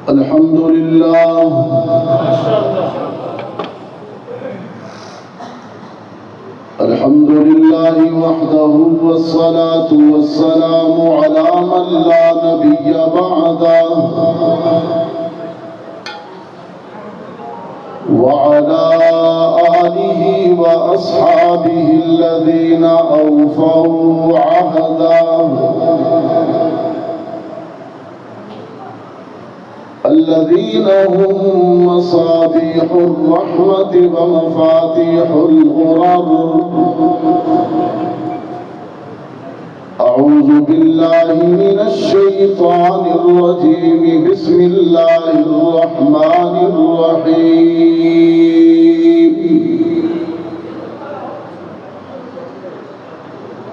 الحمد لله الحمد لله وحده والصلاة والسلام على من لا نبي بعده وعلى آله وأصحابه الذين أوفوا عهده الذين هم مصابيح الرحمة ومفاتيح الغرر. أعوذ بالله من الشيطان الرجيم. بسم الله الرحمن الرحيم.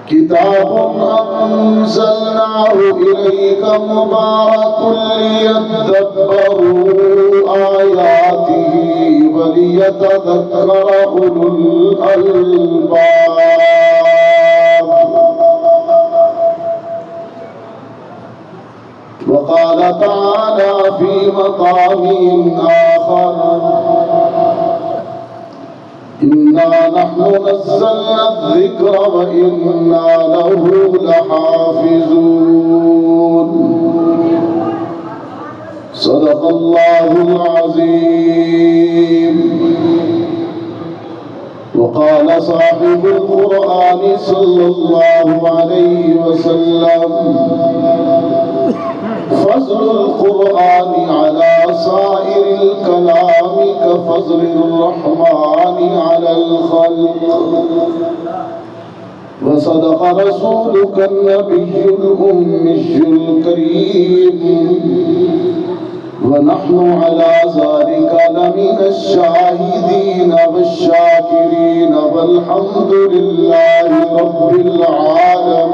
كتاب أنزلناه إليك مبارك ليدبروا آياته وليتذكر أولو الألباب. وقال تعالى في مقام آخر: إنا نحن نزلنا الذكر وإنا له لحافظون. صدق الله العظيم. وقال صاحب القرآن صلى الله عليه وسلم: فضل القرآن على سائر الكلام كفضل الرحمن على الخلق. وصدق رسولك النبي الأمي الكريم. ونحن على ذلك لمن الشاهدين والشاكرين والحمد لله رب العالمين.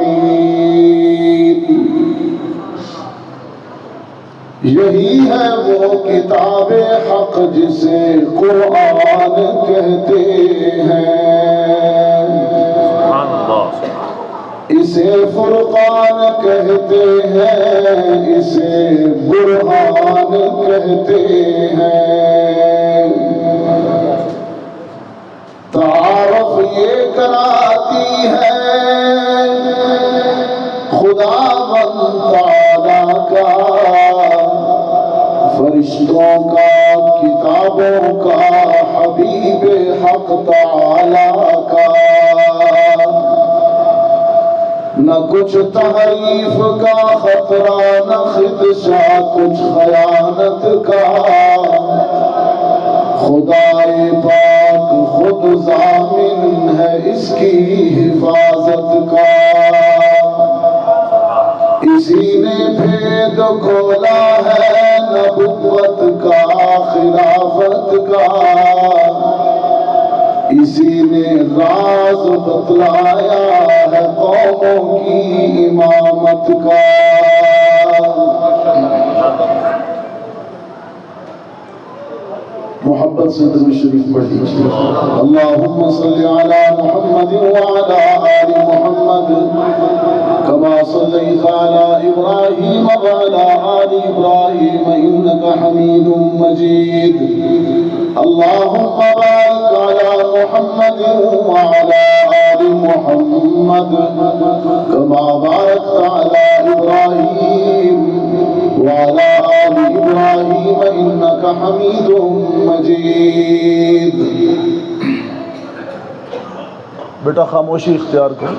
یہی ہے وہ کتاب حق جسے قرآن کہتے ہیں، اسے فرقان کہتے ہیں، اسے برہان کہتے ہیں۔ تعارف یہ کراتی ہے خداوند تعالیٰ کا، فرشتوں کا، کتابوں کا، حبیب حق تعالیٰ کا۔ نہ کچھ تحریف کا خطرہ، نہ خدشہ کچھ خیانت کا۔ خدائے پاک خود ضامن ہے اس کی حفاظت کا۔ اسی نے بھید کھولا ہے نبوت کا، خلافت کا۔ اسی نے راز بتلایا ہے قوموں کی امامت کا۔ محبت سے درود شریف پڑھ لیجیے۔ اللہم صلی علی محمد وعلی آل محمد كما صليت على إبراهيم وعلى آل إبراهيم إنك حميد مجيد. اللهم بارك على محمد وعلى آل محمد كما باركت على إبراهيم وعلى آل إبراهيم إنك حميد مجيد. بیٹا خاموشی اختیار کرو۔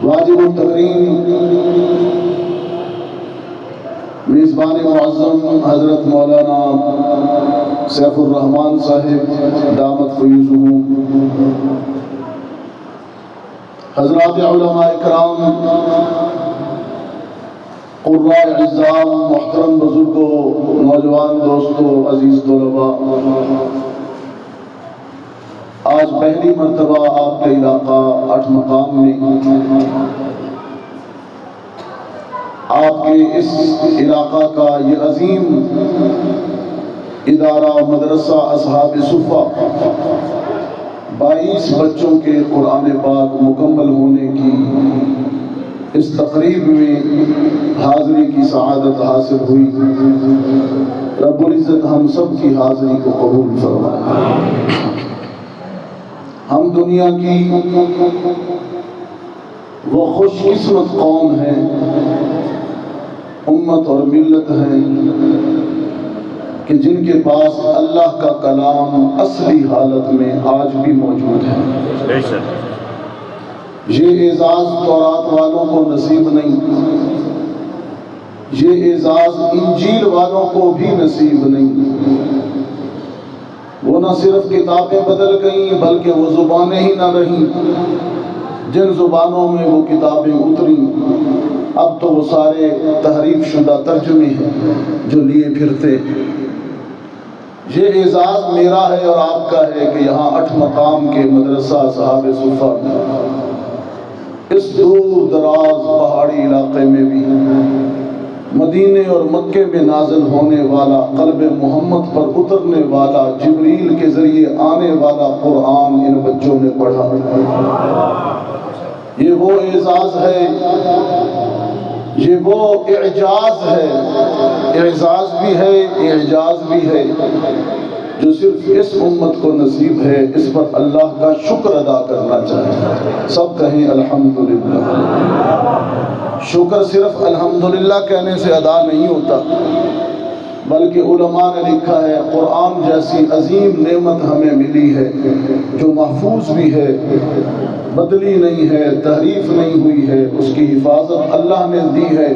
واجب التکریم میزبان معظم حضرت مولانا سیف الرحمان صاحب دامت فیضہ، حضرات علماء اکرام، قراء اعزام، محترم بزرگوں، نوجوان دوستوں، عزیز طلباء، آج پہلی مرتبہ آپ کے علاقہ 8 مقام میں آپ کے اس علاقہ کا یہ عظیم ادارہ مدرسہ اصحاب صفہ 22 22 بچوں کے قرآن پاک مکمل ہونے کی اس تقریب میں حاضری کی سعادت حاصل ہوئی۔ رب العزت ہم سب کی حاضری کو قبول فرمائے۔ ہم دنیا کی وہ خوش قسمت قوم ہیں، امت اور ملت ہیں کہ جن کے پاس اللہ کا کلام اصلی حالت میں آج بھی موجود ہے۔ یہ اعزاز تورات والوں کو نصیب نہیں، یہ اعزاز انجیل والوں کو بھی نصیب نہیں۔ وہ نہ صرف کتابیں بدل گئیں بلکہ وہ زبانیں ہی نہ رہیں جن زبانوں میں وہ کتابیں اتریں۔ اب تو وہ سارے تحریف شدہ ترجمے ہیں جو لیے پھرتے۔ یہ اعزاز میرا ہے اور آپ کا ہے کہ یہاں 8 مقام کے مدرسہ صحاب صفہ میں اس دور دراز پہاڑی علاقے میں بھی مدینے اور مکے میں نازل ہونے والا، قلب محمد پر اترنے والا، جبریل کے ذریعے آنے والا قرآن ان بچوں نے پڑھا۔ یہ وہ اعزاز ہے، یہ وہ اعجاز ہے، اعزاز بھی ہے، اعجاز بھی ہے جو صرف اس امت کو نصیب ہے۔ اس پر اللہ کا شکر ادا کرنا چاہیے۔ سب کہیں الحمدللہ۔ شکر صرف الحمدللہ کہنے سے ادا نہیں ہوتا، بلکہ علماء نے لکھا ہے قرآن جیسی عظیم نعمت ہمیں ملی ہے جو محفوظ بھی ہے، بدلی نہیں ہے، تحریف نہیں ہوئی ہے، اس کی حفاظت اللہ نے دی ہے،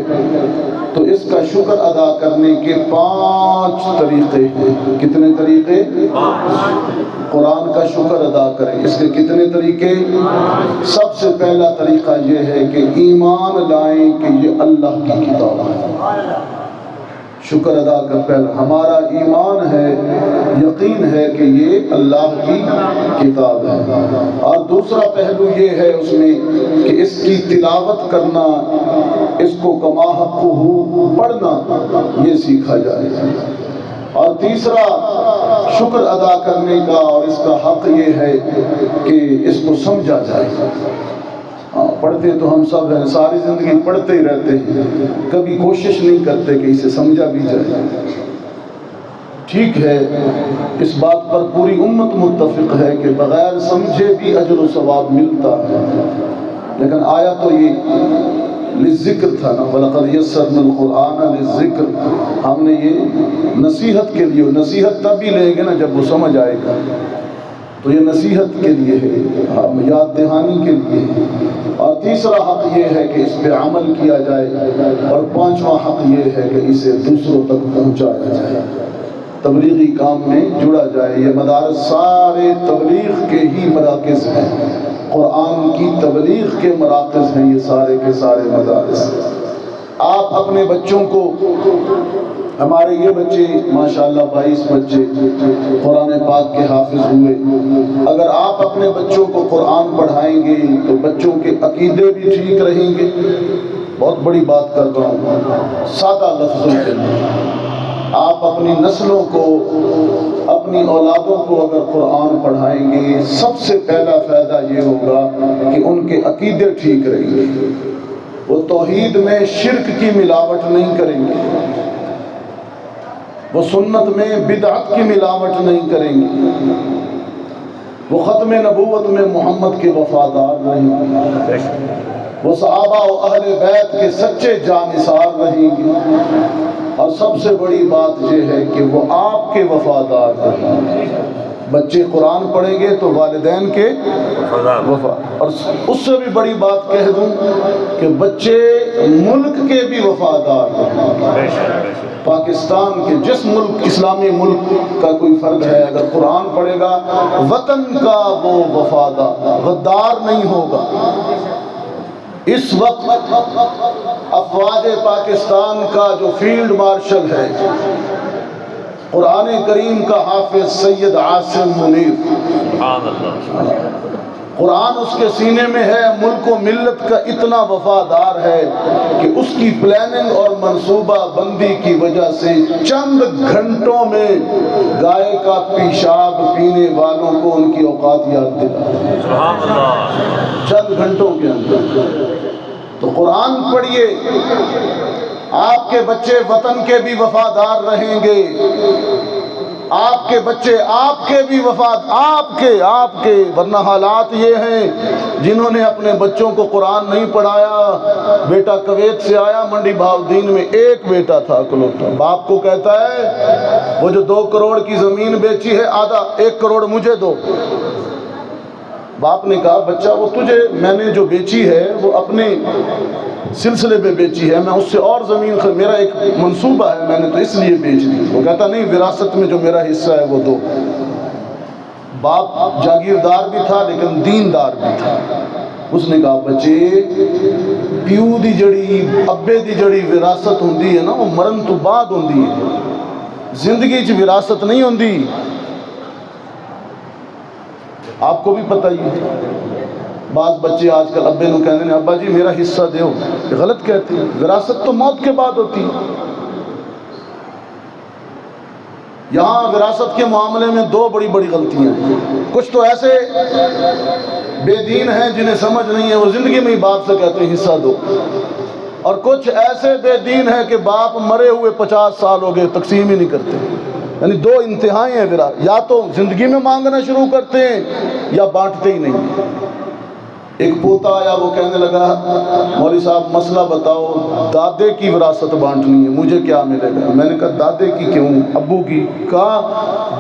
تو اس کا شکر ادا کرنے کے 5 طریقے ہیں۔ کتنے طریقے؟ قرآن کا شکر ادا کریں۔ اس کے کتنے طریقے؟ سب سے پہلا طریقہ یہ ہے کہ ایمان لائیں کہ یہ اللہ کی کتاب ہے۔ شکر ادا کر پہلا ہمارا ایمان ہے، یقین ہے کہ یہ اللہ کی کتاب ہے۔ اور دوسرا پہلو یہ ہے اس میں کہ اس کی تلاوت کرنا، اس کو کما حقہ پڑھنا، یہ سیکھا جائے۔ اور تیسرا شکر ادا کرنے کا اور اس کا حق یہ ہے کہ اس کو سمجھا جائے۔ پڑھتے تو ہم سب ہیں، ساری زندگی پڑھتے ہی رہتے ہیں، کبھی کوشش نہیں کرتے کہ اسے سمجھا بھی جائے۔ ٹھیک ہے، اس بات پر پوری امت متفق ہے کہ بغیر سمجھے بھی اجر و ثواب ملتا ہے، لیکن آیا تو یہ للذکر تھا نا، وَلَقَدْ يَسَّرْنَا الْقُرْآنَ لِلذِّکْرِ۔ ہم نے یہ نصیحت کے لیے، نصیحت تب ہی لیں گے نا جب وہ سمجھ آئے گا، تو یہ نصیحت کے لیے ہے، یاد دہانی کے لیے ہے۔ اور تیسرا حق یہ ہے کہ اس پہ عمل کیا جائے، اور 5واں حق یہ ہے کہ اسے دوسروں تک پہنچایا جائے، تبلیغی کام میں جڑا جائے۔ یہ مدارس سارے تبلیغ کے ہی مراکز ہیں، قرآن کی تبلیغ کے مراکز ہیں یہ سارے کے سارے مدارس۔ آپ اپنے بچوں کو، ہمارے یہ بچے ماشاءاللہ 22 بچے قرآن پاک کے حافظ ہوئے، اگر آپ اپنے بچوں کو قرآن پڑھائیں گے تو بچوں کے عقیدے بھی ٹھیک رہیں گے۔ بہت بڑی بات کر رہا ہوں، سادہ لفظوں کے اندر آپ اپنی نسلوں کو، اپنی اولادوں کو اگر قرآن پڑھائیں گے، سب سے پہلا فائدہ یہ ہوگا کہ ان کے عقیدے ٹھیک رہیں گے، وہ توحید میں شرک کی ملاوٹ نہیں کریں گے، وہ سنت میں بدعت کی ملاوٹ نہیں کریں گے، وہ ختم نبوت میں محمد کے وفادار رہیں گے، وہ صحابہ و اہل بیت کے سچے جانثار رہیں گے، اور سب سے بڑی بات یہ ہے کہ وہ آپ کے وفادار رہیں گے۔ بچے قرآن پڑھیں گے تو والدین کے وفادار، اور اس سے بھی بڑی بات کہہ دوں کہ بچے ملک کے بھی وفادار رہیں گے۔ پاکستان کے جس ملک، اسلامی ملک کا کوئی فرد ہے، اگر قرآن پڑھے گا وطن کا وہ وفادار، غدار نہیں ہوگا۔ اس وقت افواج پاکستان کا جو فیلڈ مارشل ہے، قرآن کریم کا حافظ سید عاصم منیر، قرآن اس کے سینے میں ہے، ملک و ملت کا اتنا وفادار ہے کہ اس کی پلاننگ اور منصوبہ بندی کی وجہ سے چند گھنٹوں میں گائے کا پیشاب پینے والوں کو ان کی اوقات یاد دلا، سبحان اللہ، چند گھنٹوں کے اندر۔ تو قرآن پڑھیے، آپ کے بچے وطن کے بھی وفادار رہیں گے، آپ کے بچے آپ کے بھی آپ کے ورنہ حالات یہ ہیں جنہوں نے اپنے بچوں کو قرآن نہیں پڑھایا۔ بیٹا کویت سے آیا، منڈی بہاؤالدین میں ایک بیٹا تھا اکلوتا، باپ کو کہتا ہے وہ جو 2 کروڑ کی زمین بیچی ہے آدھا 1 کروڑ مجھے دو۔ باپ نے کہا بچہ وہ تجھے میں نے جو بیچی ہے وہ اپنے سلسلے پہ بیچی ہے، میں اس سے اور زمین میرا ایک منصوبہ ہے، میں نے تو اس لیے بیچ دی۔ وہ کہتا نہیں، وراثت میں جو میرا حصہ ہے وہ دو۔ باپ جاگیردار بھی تھا لیکن دیندار بھی تھا۔ اس نے کہا بچے پیو دی جڑی ابے دی جڑی وراثت ہوندی ہے نا وہ مرن تو بعد ہوندی ہے، زندگی چ وراثت نہیں ہوندی۔ آپ کو بھی پتہ ہی ہے، بعض بچے آج کل ابے نو کہتے ہیں ابا جی میرا حصہ دیو، غلط کہتے ہیں، وراثت تو موت کے بعد ہوتی ہے۔ یہاں وراثت کے معاملے میں 2 بڑی بڑی غلطیاں ہیں۔ کچھ تو ایسے بے دین ہیں جنہیں سمجھ نہیں ہے، وہ زندگی میں ہی باپ سے کہتے ہیں حصہ دو، اور کچھ ایسے بے دین ہیں کہ باپ مرے ہوئے 50 سال ہو گئے تقسیم ہی نہیں کرتے۔ یعنی 2 انتہائیں ہیں، یا تو زندگی میں مانگنا شروع کرتے ہیں یا بانٹتے ہی نہیں۔ ایک پوتا آیا، وہ کہنے لگا مولوی صاحب مسئلہ بتاؤ، دادے کی وراثت بانٹنی ہے، مجھے کیا ملے گا؟ میں نے کہا دادے کی کیوں؟ ابو کی؟ کہا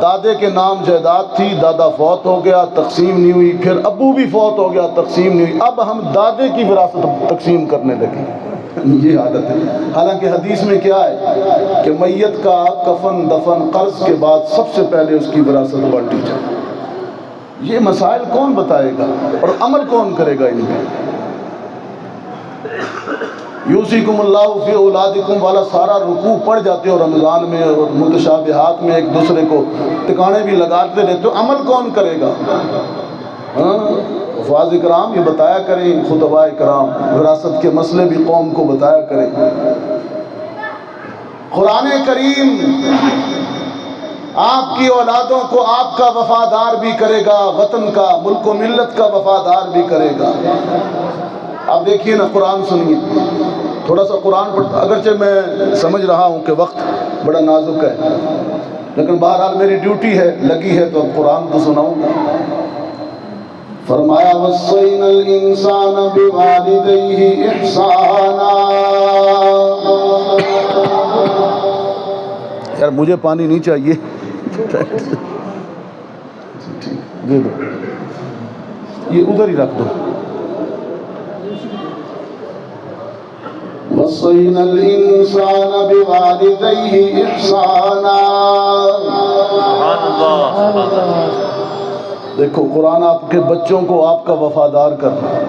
دادے کے نام جائیداد تھی، دادا فوت ہو گیا تقسیم نہیں ہوئی، پھر ابو بھی فوت ہو گیا تقسیم نہیں ہوئی، اب ہم دادے کی وراثت تقسیم کرنے لگے۔ یہ عادت ہے۔ حالانکہ حدیث میں کیا ہے کہ میت کا کفن دفن قرض کے بعد سب سے پہلے اس کی وراثت بانٹی جائے۔ یہ مسائل کون بتائے گا اور عمل کون کرے گا ان پہ؟ یوصیکم اللہ فی اولادکم والا سارا رکوع پڑھ جاتے ہو رمضان میں اور متشابہات میں ایک دوسرے کو ٹکانے بھی لگاتے رہتے ہو، عمل کون کرے گا؟ حفاظ کرام یہ بتایا کریں، خطباء کرام وراثت کے مسئلے بھی قوم کو بتایا کریں۔ قرآن کریم آپ کی اولادوں کو آپ کا وفادار بھی کرے گا، وطن کا ملک و ملت کا وفادار بھی کرے گا۔ آپ دیکھیے نا، قرآن سنیے، تھوڑا سا قرآن پڑھتا، اگرچہ میں سمجھ رہا ہوں کہ وقت بڑا نازک ہے، لیکن بہرحال میری ڈیوٹی ہے، لگی ہے تو اب قرآن تو سناؤں گا۔ فرمایا وصینا الانسان بوالدیہ احسانا۔ یار مجھے پانی نہیں چاہیے، دے دو، یہ ادھر ہی رکھ دو۔ وصینا الانسان بوالدیہ احسانا۔ دیکھو قرآن آپ کے بچوں کو آپ کا وفادار کر رہا ہے۔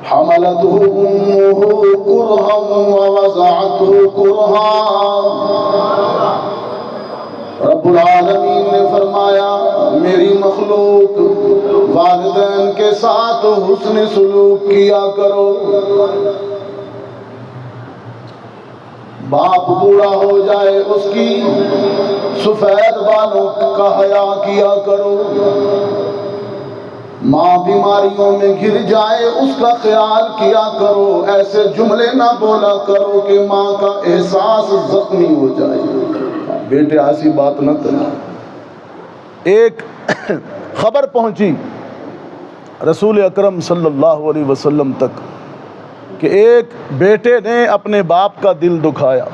حملته امه کرہا ووضعته کرہا۔ رب العالمین نے فرمایا میری مخلوق والدین کے ساتھ حسن سلوک کیا کرو۔ باپ بوڑھا ہو جائے اس کی سفید بالوں کا حیا کیا کرو، ماں بیماریوں میں گر جائے اس کا خیال کیا کرو، ایسے جملے نہ بولا کرو کہ ماں کا احساس زخمی ہو جائے۔ بیٹے ایسی بات نہ کرنا۔ ایک خبر پہنچی رسول اکرم صلی اللہ علیہ وسلم تک کہ ایک بیٹے نے اپنے باپ کا دل دکھایا،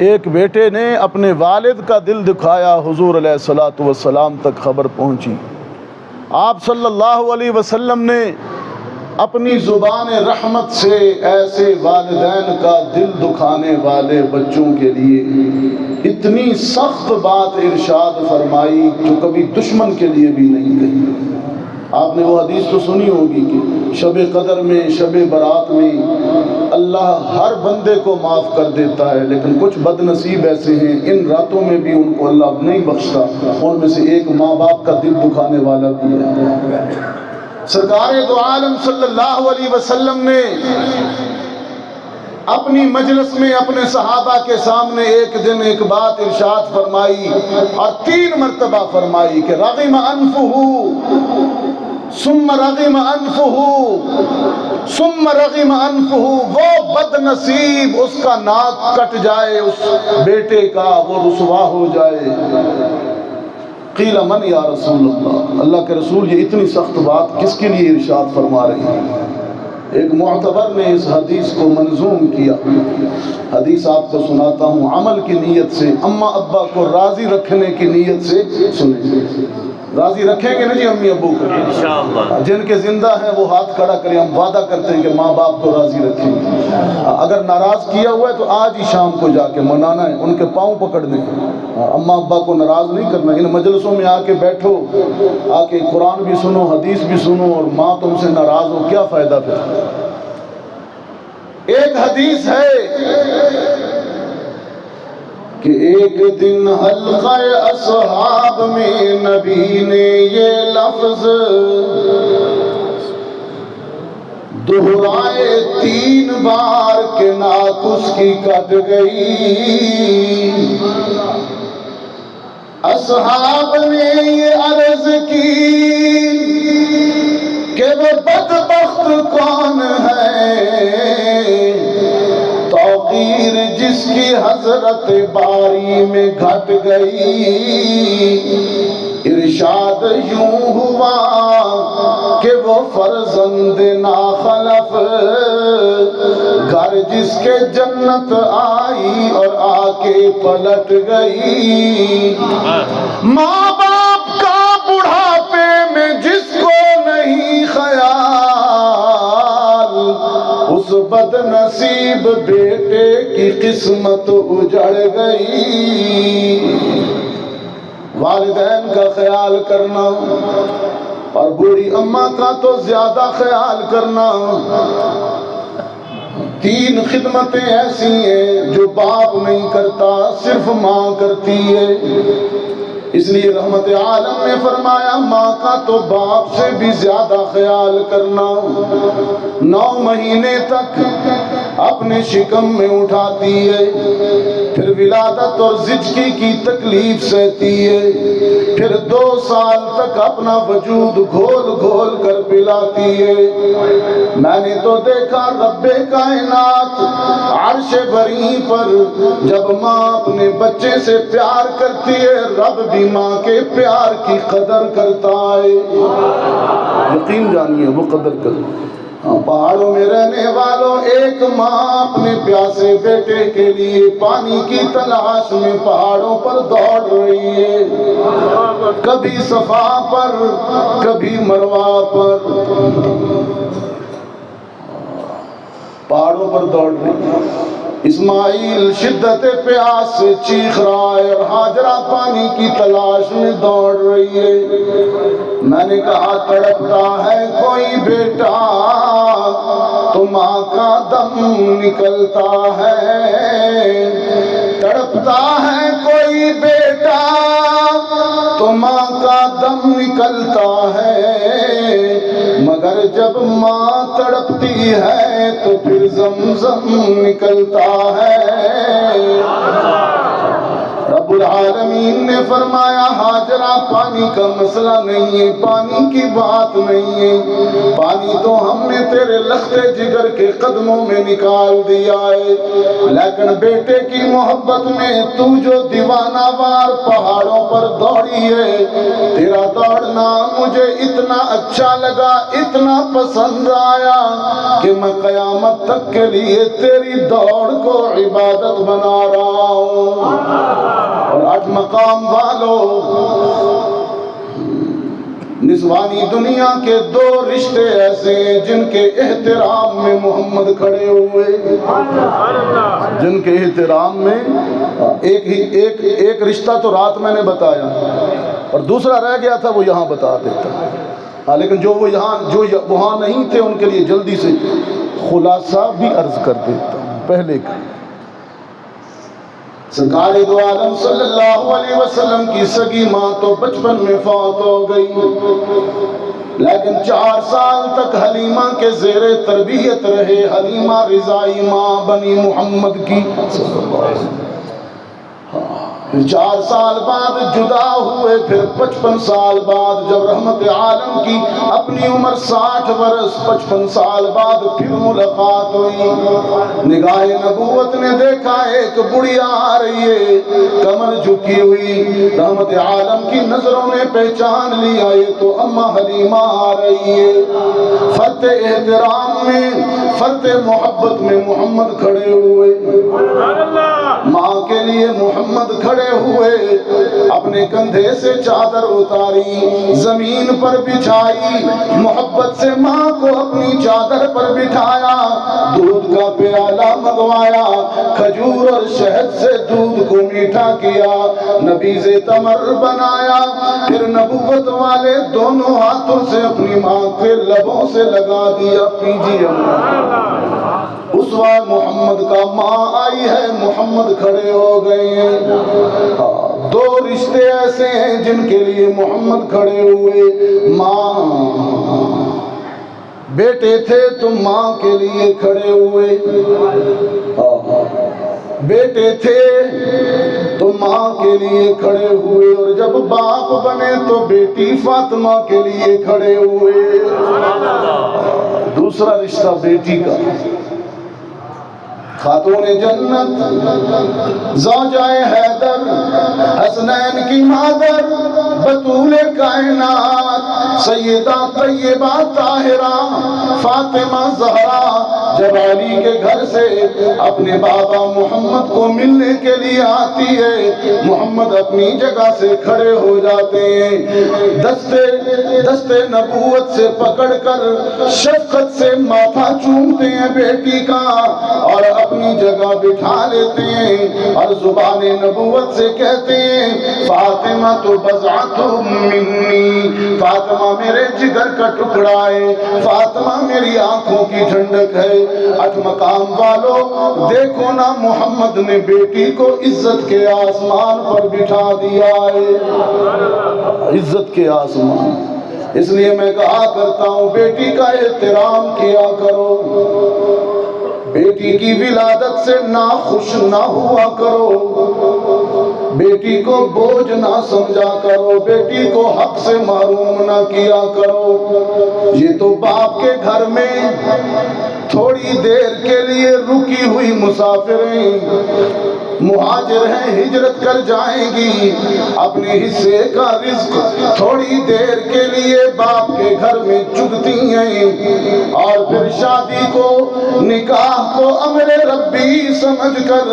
ایک بیٹے نے اپنے والد کا دل دکھایا۔ حضور علیہ الصلوۃ والسلام تک خبر پہنچی۔ آپ صلی اللہ علیہ وسلم نے اپنی زبان رحمت سے ایسے والدین کا دل دکھانے والے بچوں کے لیے اتنی سخت بات ارشاد فرمائی جو کبھی دشمن کے لیے بھی نہیں کہی۔ آپ نے وہ حدیث تو سنی ہوگی کہ شب قدر میں، شب برات میں اللہ ہر بندے کو معاف کر دیتا ہے، لیکن کچھ بد نصیب ایسے ہیں ان راتوں میں بھی ان کو اللہ نہیں بخشتا۔ ان میں سے ایک ماں باپ کا دل دکھانے والا بھی ہے۔ سرکار دو عالم صلی اللہ علیہ وسلم نے اپنی مجلس میں اپنے صحابہ کے سامنے ایک دن ایک بات ارشاد فرمائی اور 3 مرتبہ فرمائی کہ رغم انفہ ثم رغم انفہ ثم رغم انفہ، وہ بد نصیب اس کا ناک کٹ جائے، اس بیٹے کا، وہ رسوا ہو جائے۔ قیل من یا رسول اللہ، اللہ کے رسول یہ اتنی سخت بات کس کے لیے ارشاد فرما رہے ہیں؟ ایک معتبر نے اس حدیث کو منظوم کیا۔ حدیث آپ کو سناتا ہوں، عمل کی نیت سے، اماں ابا کو راضی رکھنے کی نیت سے سنیں۔ راضی رکھیں گے نا جی امی ابو کو انشاءاللہ؟ جن کے زندہ ہیں وہ ہاتھ کھڑا کریں، ہم وعدہ کرتے ہیں کہ ماں باپ کو راضی رکھیں گے۔ اگر ناراض کیا ہوا ہے تو آج ہی شام کو جا کے منانا ہے، ان کے پاؤں پکڑنے ہیں۔ اماں ابا کو ناراض نہیں کرنا۔ ان مجلسوں میں آ کے بیٹھو، آ کے قرآن بھی سنو، حدیث بھی سنو، اور ماں تم سے ناراض ہو، کیا فائدہ پھر؟ ایک حدیث ہے کہ ایک دن حلقہ اصحاب میں نبی نے یہ لفظ دہرائے 3 بار کہ ناک اس کی کٹ گئی۔ اصحاب نے یہ عرض کی کہ وہ بدبخت کون ہے، توقیر جس کی حضرت باری میں گھٹ گئی۔ ارشاد یوں ہوا کہ وہ فرزند ناخلف، گھر جس کے جنت آئی اور آ کے پلٹ گئی۔ ماں باپ کا بڑھاپے میں جس کو نہیں خیال، اس بد نصیب بیٹے کی قسمت اجڑ گئی۔ والدین کا خیال کرنا اور بوڑھی اماں کا تو زیادہ خیال کرنا۔ 3 خدمتیں ایسی ہیں جو باپ نہیں کرتا، صرف ماں کرتی ہے۔ اس لیے رحمت عالم نے فرمایا ماں کا تو باپ سے بھی زیادہ خیال کرنا۔ 9 مہینے تک اپنے شکم میں اٹھاتی ہے، پھر ولادت اور زچگی کی تکلیف سہتی ہے، پھر 2 سال تک اپنا وجود گھول گھول کر پلاتی ہے۔ میں نے تو دیکھا رب کائنات عرش بری پر جب ماں اپنے بچے سے پیار کرتی ہے، رب بھی ماں کے پیار کی قدر کرتا ہے۔ یقین جانیے وہ قدر کرتا۔ پہاڑوں میں رہنے والوں، ایک ماں اپنے پیاسے بیٹے کے لیے پانی کی تلاش میں پہاڑوں پر دوڑ رہی ہے، کبھی صفا پر کبھی مروہ پر، پہاڑوں پر دوڑ رہی ہے۔ اسماعیل شدت پیاس سے چیخ رہا ہے اور ہاجرہ پانی کی تلاش میں دوڑ رہی ہے۔ میں نے کہا تڑپتا ہے کوئی بیٹا تو ماں کا دم نکلتا ہے، تڑپتا ہے کوئی بیٹا تو ماں کا دم نکلتا ہے، مگر جب ماں تڑپتی ہے تو پھر زمزم نکلتا ہے۔ رب العالمین نے فرمایا ہاجرہ پانی کا مسئلہ نہیں ہے، پانی کی بات نہیں ہے، پانی تو ہم نے تیرے لخت جگر کے قدموں میں نکال دیا ہے، لیکن بیٹے کی محبت میں تو جو دیوانہ وار پہاڑوں پر دوڑی ہے، تیرا دوڑنا مجھے اتنا اچھا لگا، اتنا پسند آیا کہ میں قیامت تک کے لیے تیری دوڑ کو عبادت بنا رہا ہوں۔ اور 8 مقام والوں، نسوانی دنیا کے 2 رشتے ایسے ہیں جن کے احترام میں محمد کھڑے ہوئے، جن کے احترام میں ایک رشتہ تو رات میں نے بتایا اور دوسرا رہ گیا تھا، وہ یہاں بتا دیتا۔ لیکن جو وہاں نہیں تھے ان کے لیے جلدی سے خلاصہ بھی عرض کر دیتا ہوں. پہلے کا سرکار دو عالم صلی اللہ علیہ وسلم کی سگی ماں تو بچپن میں فوت ہو گئی، لیکن 4 سال تک حلیمہ کے زیر تربیت رہے. حلیمہ رضائی ماں بنی محمد کی. پھر 4 سال بعد جدا ہوئے. پھر 55 سال بعد جب رحمت عالم کی اپنی عمر 60 برس 55 سال بعد پھر ملاقات ہوئی. نگاہ نبوت نے دیکھا ایک بڑھیا آ رہی ہے کمر جھکی ہوئی. رحمت عالم کی نظروں نے پہچان لیا یہ تو اماں حلیمہ آ رہی ہے. فرط احترام میں فرط محبت میں محمد کھڑے ہوئے. ماں کے لیے محمد کھڑے ہوئے. اپنے کندھے سے چادر اتاری زمین پر بچھائی. محبت سے ماں کو اپنی چادر پر بٹھایا. دودھ کا پیالہ منگوایا. کھجور اور شہد سے دودھ کو میٹھا کیا. نبیذ تمر بنایا. پھر نبوت والے دونوں ہاتھوں سے اپنی ماں کے لبوں سے لگا دیا. پیجیے اسوہ محمد کا. ماں آئی ہے محمد کھڑے ہو گئے ہیں. 2 رشتے ایسے ہیں جن کے لیے محمد کھڑے ہوئے. ماں بیٹے تھے تو ماں کے لیے کھڑے ہوئے. بیٹے تھے تو ماں کے لیے کھڑے ہوئے. اور جب باپ بنے تو بیٹی فاطمہ کے لیے کھڑے ہوئے. دوسرا رشتہ بیٹی کا. خاتون جنت زوجائے حیدر حسنین کی مادر بطول کائنات سیدہ طیبہ طاہرہ فاطمہ زہرا جب علی کے گھر سے اپنے بابا محمد کو ملنے کے لیے آتی ہے محمد اپنی جگہ سے کھڑے ہو جاتے ہیں. دستے نبوت سے پکڑ کر شفقت سے ماتھا چومتے ہیں بیٹی کا اور اپنی جگہ بٹھا لیتے ہیں اور زبان نبوت سے کہتے ہیں فاطمہ تو بضعۃ منی. فاطمہ میرے جگر کا ٹکڑا ہے. فاطمہ میری آنکھوں کی ٹھنڈک ہے. 8 مقام والو دیکھو نا محمد نے بیٹی کو عزت کے آسمان پر بٹھا دیا ہے. عزت کے آسمان. اس لیے میں کہا کرتا ہوں بیٹی کا احترام کیا کرو. بیٹی کی ولادت سے ناخوش نہ ہوا کرو. بیٹی کو بوجھ نہ سمجھا کرو. بیٹی کو حق سے محروم نہ کیا کرو. یہ تو باپ کے گھر میں تھوڑی دیر کے لیے رکی ہوئی مسافریں مہاجر ہیں ہجرت کر جائیں گی. اپنے حصے کا رزق تھوڑی دیر کے لیے باپ کے گھر میں چگتی ہیں اور پھر شادی کو نکاح کو امر ربی سمجھ کر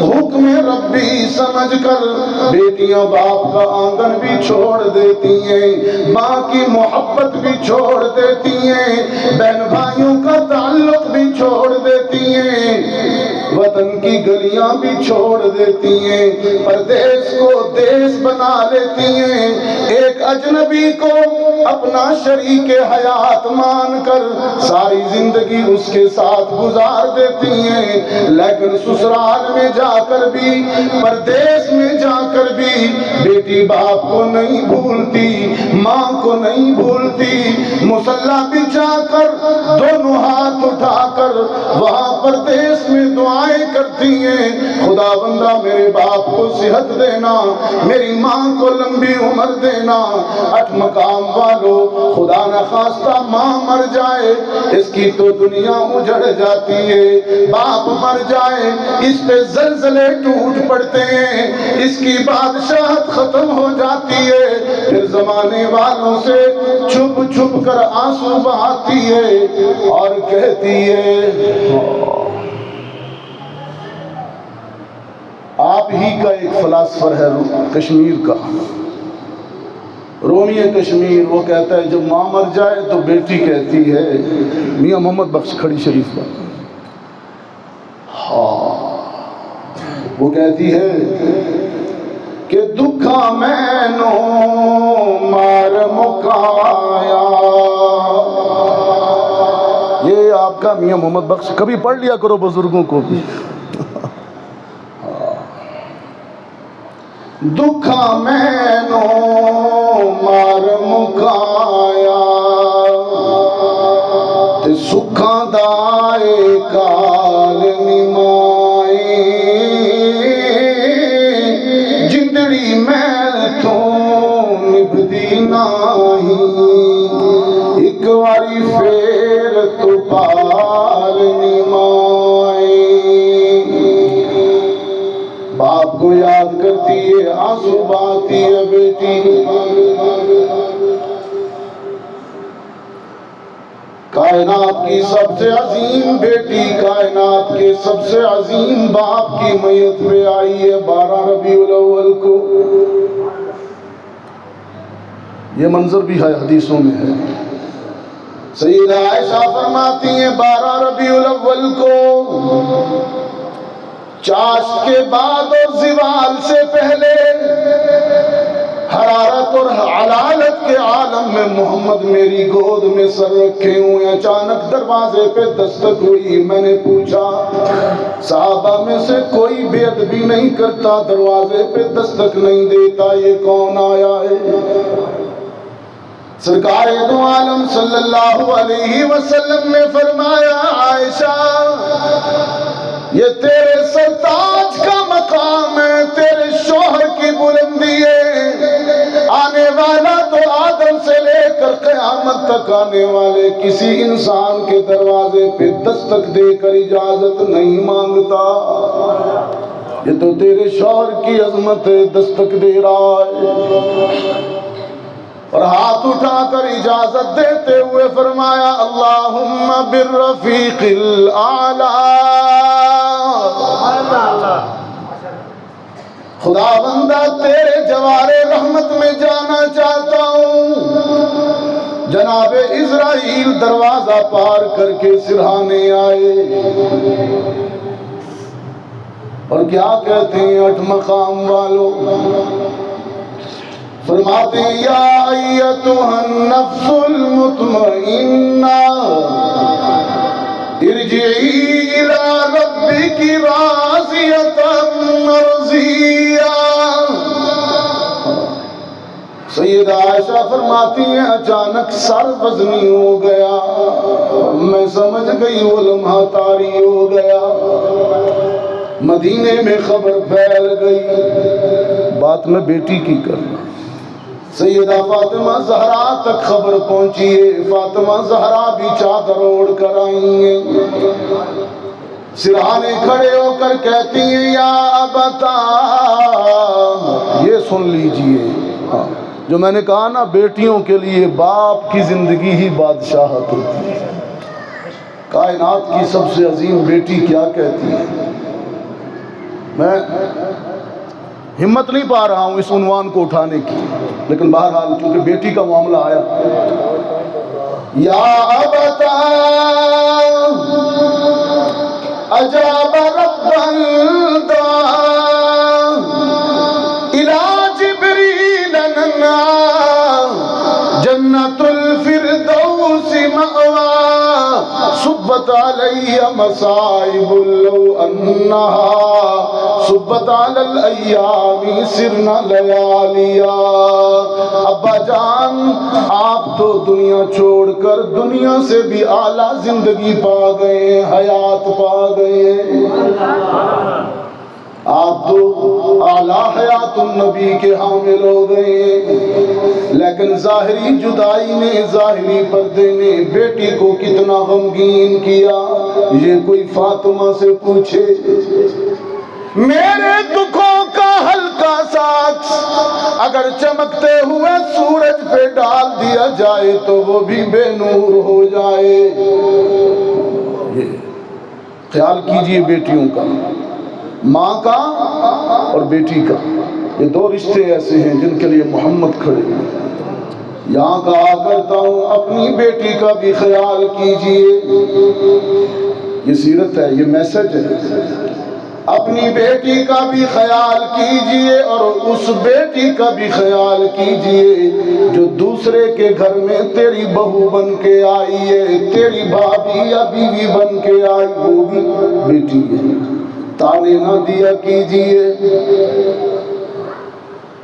حکم ربی سمجھ کر بیٹیاں باپ کا آنگن بھی چھوڑ دیتی ہیں. ماں کی محبت بھی چھوڑ دیتی ہیں. بہن بھائیوں کا تعلق بھی چھوڑ دیتی ہیں. وطن کی گلیاں بھی چھوڑ دیتی ہیں. پردیس کو دیس بنا لیتی ہیں. ایک اجنبی کو اپنا شریک حیات مان کر ساری زندگی اس کے ساتھ گزار دیتی ہیں. لیکن سسرال میں جا کر بھی پردیس میں جا کر بھی بیٹی باپ کو نہیں بھولتی. ماں کو نہیں بھولتی. مصلی بچھا کر دونوں ہاتھ اٹھا کر وہاں پردیس میں دعائیں کرتی ہیں خدا بندہ میرے باپ کو صحت دینا میری ماں کو لمبی عمر دینا. 8 مقام والو خدا نہ خواستہ ماں مر جائے اس کی تو دنیا اجڑ جاتی ہے. باپ مر جائے اس پہ زلزلے ٹوٹ پڑتے ہیں. اس کی بادشاہت ختم ہو جاتی ہے. پھر زمانے والوں سے چھپ چھپ کر آنسو بہاتی ہے اور کہتی ہے آپ ہی کا ایک فلاسفر ہے کشمیر کا رومی کشمیر. وہ کہتا ہے جب ماں مر جائے تو بیٹی کہتی ہے میاں محمد بخش کھڑی شریف پر وہ کہتی ہے کہ دکھا میں نو مار مکایا مکہ میاں محمد بخش کبھی پڑھ لیا کرو بزرگوں کو بھی. دکھا مینو مار مکایا تے سکھاں دائے کال نمائے جندڑی میں تو نبھدی نہیں ایک واری پھر تو پال نمائے. باپ کو یاد کرتی ہے آنسو بہاتی ہے بیٹی. کائنات کی سب سے عظیم بیٹی کائنات کے سب سے عظیم باپ کی میت پہ آئی ہے 12 ربیع الاول کو. یہ منظر بھی ہے حدیثوں میں ہے. سیدہ عائشہ فرماتی ہیں 12 ربیع الاول کو چاشت کے بعد اور زوال سے پہلے حرارت اور علالت کے عالم میں محمد میری گود میں سر رکھے ہوئے. اچانک دروازے پہ دستک ہوئی. میں نے پوچھا صحابہ میں سے کوئی بے ادبی نہیں کرتا دروازے پہ دستک نہیں دیتا یہ کون آیا ہے؟ سرکار دو عالم صلی اللہ علیہ وسلم نے فرمایا عائشہ یہ تیرے سرتاج کا مقام ہے تیرے شوہر کی بلندی ہے. آنے والا تو آدم سے لے کر قیامت تک آنے والے کسی انسان کے دروازے پہ دستک دے کر اجازت نہیں مانگتا. یہ تو تیرے شوہر کی عظمت ہے دستک دے رہا ہے. اور ہاتھ اٹھا کر اجازت دیتے ہوئے فرمایا اللہم بالرفیق الاعلی. خدا بندہ تیرے جوار رحمت میں جانا چاہتا ہوں. جناب اسرائیل دروازہ پار کر کے سرہانے آئے اور کیا کہتے ہیں 8 مقام والوں فرماتے ہیں یا ایتھا النفس المطمئنہ ارجعی الی ربک راضیۃ مرضیہ. سیدہ عائشہ فرماتی ہیں اچانک سر وزنی ہو گیا. میں سمجھ گئی وہ لمحہ طاری ہو گیا. مدینے میں خبر پھیل گئی. بات میں بیٹی کی کرنا. سیدہ فاطمہ زہرا تک خبر پہنچی ہے. فاطمہ زہرا بھی چادر اوڑھ کر آئی ہیں. سرہانے کھڑے ہو کر کہتی ہیں یا ابتا. یہ سن لیجئے جو میں نے کہا نا بیٹیوں کے لیے باپ کی زندگی ہی بادشاہت ہوتی ہے. کائنات کی سب سے عظیم بیٹی کیا کہتی ہے. میں ہمت نہیں پا رہا ہوں اس عنوان کو اٹھانے کی لیکن بہرحال چونکہ بیٹی کا معاملہ آیا. یا ابتا اجاب رب الدعاء الى جبریل ننا جنت الفردوس مأوا صبت علی مصائب لو انہا صبت علی الایام سرنا لیالیا. ابا جان آپ تو دنیا چھوڑ کر دنیا سے بھی اعلیٰ زندگی پا گئے حیات پا گئے. آپ تو اعلیٰ حیات النبی کے حامل ہو گئے لیکن ظاہری جدائی نے ظاہری پردے نے بیٹی کو کتنا غمگین کیا. یہ کوئی فاطمہ سے پوچھے. میرے دکھوں کا ہلکا ساتھ اگر چمکتے ہوئے سورج پہ ڈال دیا جائے تو وہ بھی بے نور ہو جائے. یہ خیال کیجئے بیٹیوں کا ماں کا اور بیٹی کا. یہ 2 رشتے ایسے ہیں جن کے لیے محمد کھڑے ہیں. یہاں کہا کرتا ہوں اپنی بیٹی کا بھی خیال کیجئے. یہ سیرت ہے یہ میسج ہے. اپنی بیٹی کا بھی خیال کیجئے اور اس بیٹی کا بھی خیال کیجئے جو دوسرے کے گھر میں تیری بہو بن کے آئی ہے، تیری بھابھی یا بیوی بن کے آئی، وہ بھی بیٹی ہے، تانے نہ دیا کیجئے۔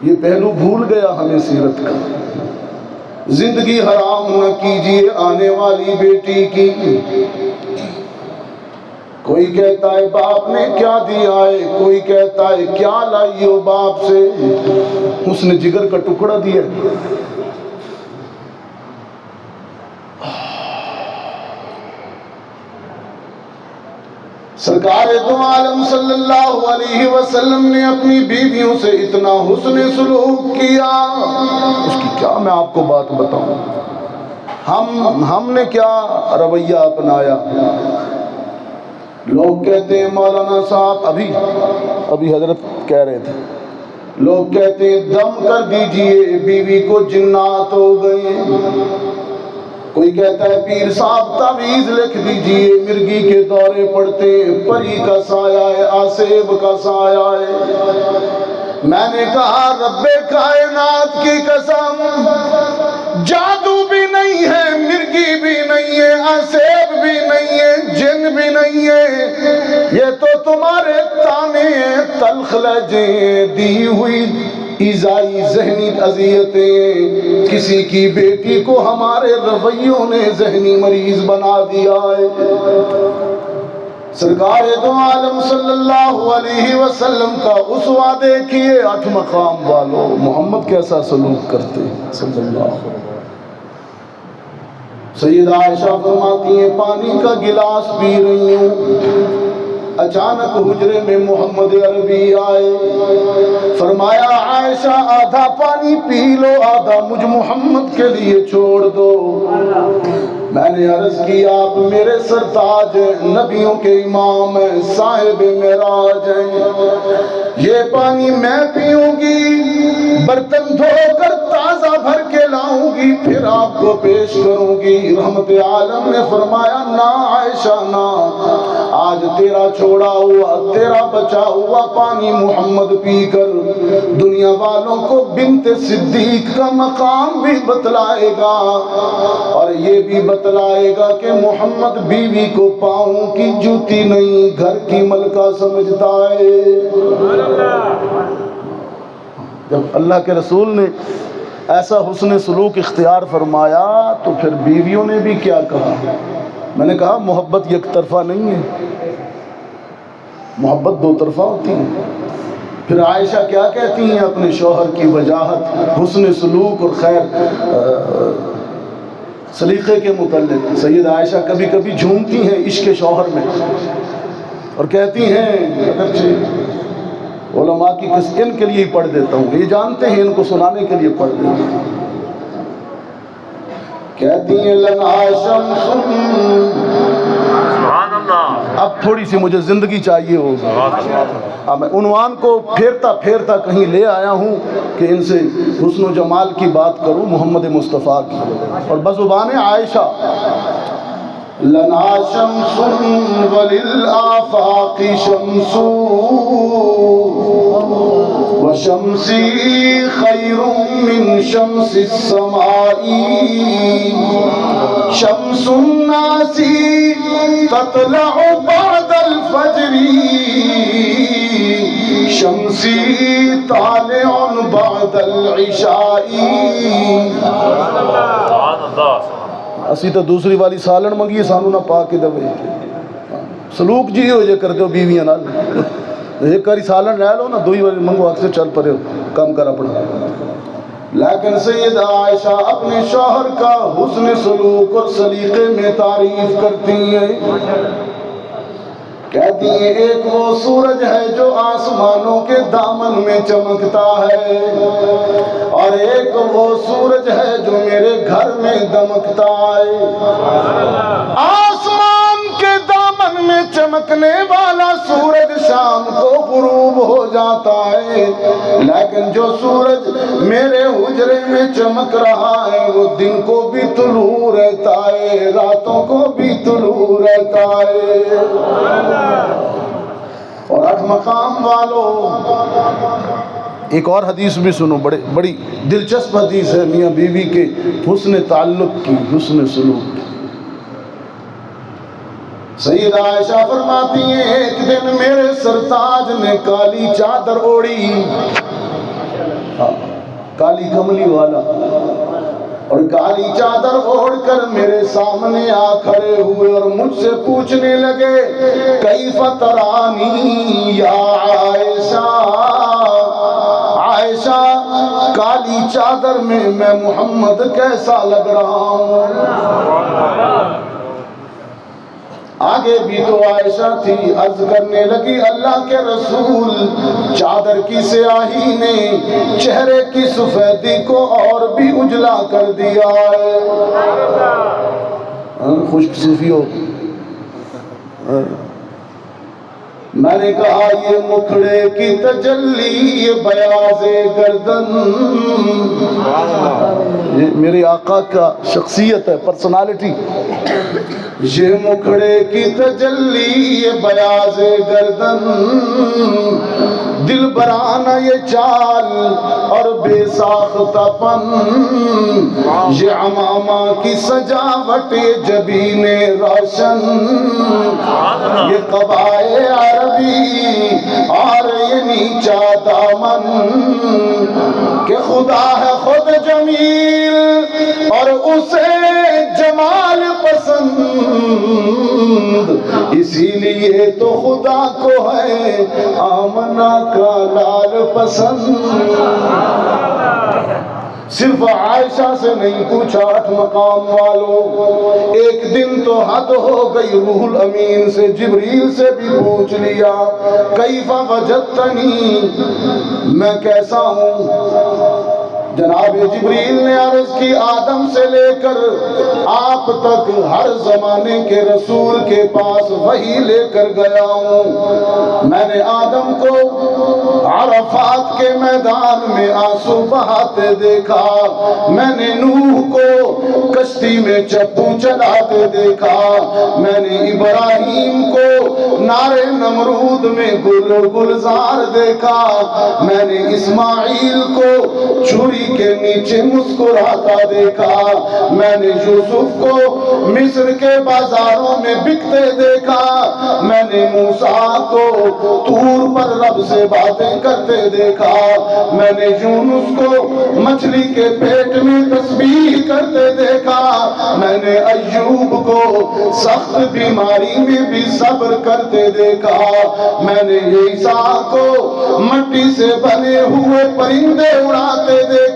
یہ پہلو بھول گیا ہمیں سیرت کا۔ زندگی حرام نہ کیجئے آنے والی بیٹی کی۔ کوئی کہتا ہے باپ نے کیا دیا ہے، کوئی کہتا ہے کیا لائی ہو باپ سے، اس نے جگر کا ٹکڑا دیا۔ سرکار دو عالم صلی اللہ علیہ وسلم نے اپنی بیویوں سے اتنا حسن سلوک کیا، اس کی کیا میں آپ کو بات بتاؤں، ہم نے کیا رویہ اپنایا۔ لوگ کہتے ہیں مولانا صاحب، ابھی حضرت کہہ رہے تھے، لوگ کہتے ہیں دم کر دیجئے بیوی کو جنات ہو گئے، کوئی کہتا ہے پیر صاحب تعویذ لکھ دیجئے، مرگی کے دورے پڑتے پری کا سایہ ہے، آسیب کا سایہ ہے۔ میں نے کہا رب کائنات کی قسم، جادو بھی نہیں ہے، مرگی بھی نہیں ہے، آسیب بھی نہیں ہے، جن بھی نہیں ہے، یہ تو تمہارے تانے ہیں، تلخ لہجے دی ہوئی ایذائی ذہنی اذیتیں، کسی کی بیٹی کو ہمارے رویوں نے ذہنی مریض بنا دیا ہے۔ سرکار دو عالم صلی اللہ علیہ وسلم کا اسوہ دیکھیے، 8 مقام والوں، محمد کیسا سلوک کرتے صلی اللہ علیہ وسلم۔ سیدہ عائشہ فرماتی ہیں پانی کا گلاس پی رہی ہوں، اچانک حجرے میں محمد عربی آئے، فرمایا عائشہ آدھا پانی پی لو، آدھا مجھ محمد کے لیے چھوڑ دو۔ میں نے عرض کی آپ میرے سرتاج ہیں، نبیوں کے امام ہیں، صاحب معراج ہیں، یہ پانی میں پیوں گی، برتن دھو کر تازہ بھر کے لاؤں گی، پھر آپ کو پیش کروں گی۔ رحمت عالم نے فرمایا نہ عائشہ نہ، آج تیرا چھوڑا ہوا، تیرا بچا ہوا پانی محمد پی کر دنیا والوں کو بنت صدیق کا مقام بھی بتلائے گا، اور یہ بھی بتلائے گا کہ محمد بیوی کو پاؤں کی جوتی نہیں گھر کی ملکہ سمجھتا ہے۔ جب اللہ کے رسول نے ایسا حسن سلوک اختیار فرمایا تو پھر بیویوں نے بھی کیا کہا۔ میں نے کہا محبت یک طرفہ نہیں ہے، محبت 2 طرفہ ہوتی ہے۔ پھر عائشہ کیا کہتی ہیں اپنے شوہر کی وجاہت حسن سلوک اور خیر سلیقے کے متعلق؟ سید عائشہ کبھی کبھی جھومتی ہیں عشق شوہر میں اور کہتی ہیں، اگرچہ علماء کی ان کے لیے ہی پڑھ دیتا ہوں، یہ جانتے ہیں ان کو سنانے کے لیے پڑھ دیتا ہوں، کہتی ہیں لنا شمس، اب تھوڑی سی مجھے زندگی چاہیے ہوگا، میں عنوان کو پھیرتا پھیرتا کہیں لے آیا ہوں کہ ان سے حسن و جمال کی بات کروں محمد مصطفیٰ کی، اور بزبان عائشہ لنا شمس وللآفاق شمس وشمسی خیر من شمس السماء شمس الناس تطلع بعد الفجر شمسی طالع بعد العشاء۔ اسی تو دوسری والی سالن منگی سانو نہ پا کے دے، سلوک جی ہو جے کر دو بیویاں نال، ایک کاری سالن لے لو نا، دوئی والی منگو اکثر چل پڑے کم کر اپنا۔ لیکن سیدہ عائشہ اپنے شوہر کا حسن سلوک اور سلیقے میں تعریف کرتی ہیں، کہتی ہیں ایک وہ سورج ہے جو آسمانوں کے دامن میں چمکتا ہے، اور ایک وہ سورج ہے جو میرے گھر میں دمکتا ہے۔ آسمان کے دامن میں چمکنے والا سورج شام کو غروب ہو جاتا ہے، لیکن جو سورج میرے حجرے میں چمک رہا ہے وہ دن کو بھی طلوع رہتا ہے، راتوں کو بھی طلوع رہتا ہے۔ اور 8 مقام والوں، ایک اور حدیث بھی سنو، بڑی دلچسپ حدیث ہے میاں بیوی کے حسن تعلق کی، حسن سلوک کی۔ سیدہ عائشہ فرماتی ہیں ایک دن میرے سرتاج نے کالی چادر اوڑھی، کالی کملی والا، اور کالی چادر اوڑھ کر میرے سامنے آ کھڑے ہوئے اور مجھ سے پوچھنے لگے کیف ترانی یا عائشہ، عائشہ کالی چادر میں محمد کیسا لگ رہا ہوں۔ آگے بھی تو عائشہ تھی، عرض کرنے لگی اللہ کے رسول چادر کی سیاہی نے چہرے کی سفیدی کو اور بھی اجلا کر دیا ہے۔ خشک صفی ہو۔ میں نے کہا یہ مکھڑے کی تجلی، یہ بیاض گردن، یہ میرے آقا کا شخصیت ہے، پرسنالٹی۔ یہ مکھڑے کی تجلی، یہ بیاض گردن، دل برانہ یہ چال اور بے ساختہ پن، یہ عمامہ کی سجاوٹ، یہ جبین روشن، یہ قبائے عربی اور یہ نیچا دامن، کہ خدا ہے خود جمیل اور اسے جمال پسند، اسی لیے تو خدا کو ہے آمنہ کا لال پسند۔ صرف عائشہ سے نہیں پوچھا 8 مقام والوں، ایک دن تو حد ہو گئی، روح الامین سے جبریل سے بھی پوچھ لیا کیف وجدتنی، میں کیسا ہوں؟ جناب جبریل نے عرض کی آدم سے لے کر آپ تک ہر زمانے کے رسول کے پاس وہی لے کر گیا ہوں۔ میں نے آدم کو عرفات کے میدان میں آنسو بہاتے دیکھا، میں نے نوح کو کشتی میں چپو چلاتے دیکھا، میں نے ابراہیم کو نارے نمرود میں گل و گلزار دیکھا، میں نے اسماعیل کو چھری کے نیچے مسکراتا دیکھا، میں نے یوسف کو مصر کے بازاروں میں بکتے دیکھا، میں نے موسیٰ کو طور پر رب سے باتیں کرتے دیکھا، میں نے یونس کو مچھلی کے پیٹ میں تسبیح کرتے دیکھا، میں نے ایوب کو سخت بیماری میں بھی صبر کرتے دیکھا، میں نے عیسیٰ کو مٹی سے بنے ہوئے پرندے اڑاتے دیکھا،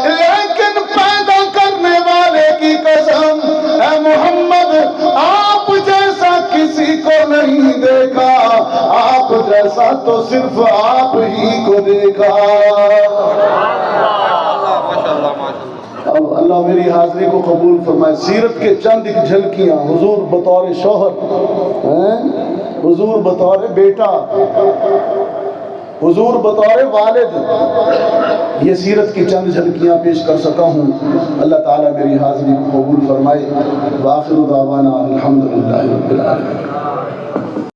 لیکن پیدا کرنے والے کی قسم اے محمد آپ جیسا کسی کو نہیں دیکھا، آپ جیسا تو صرف آپ ہی کو دیکھا۔ اب اللہ میری حاضری کو قبول فرمائے۔ سیرت کے چند ایک جھلکیاں، حضور بطور شوہر، حضور بطور بیٹا، حضور بطور والد، یہ سیرت کی چند جھلکیاں پیش کر سکا ہوں۔ اللہ تعالیٰ میری حاضری کو قبول فرمائے۔ وآخر دعوانا الحمدللہ رب العالمین۔